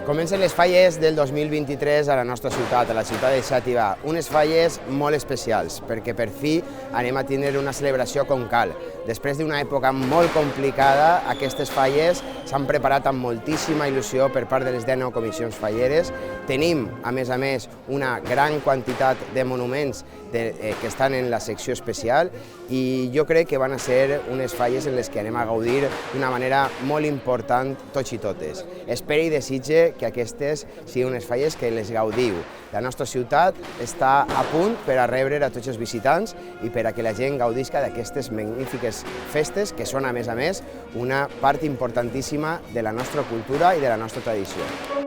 Comencen les falles del 2023 a la nostra ciutat, a la ciutat de Xàtiva. Unes falles molt especials, perquè per fi anem a tindre una celebració com cal. Després d'una època molt complicada, aquestes falles s'han preparat amb moltíssima il·lusió per part de les 19 comissions falleres. Tenim, a més, una gran quantitat de monuments que estan en la secció especial i jo crec que van a ser unes falles en les que anem a gaudir d'una manera molt important tots i totes. Espero i desitge que aquestes siguin unes falles que les gaudiu. La nostra ciutat està a punt per a rebre a tots els visitants i per a que la gent gaudisca d'aquestes magnífiques festes que són, a més, una part importantíssima de la nostra cultura i de la nostra tradició.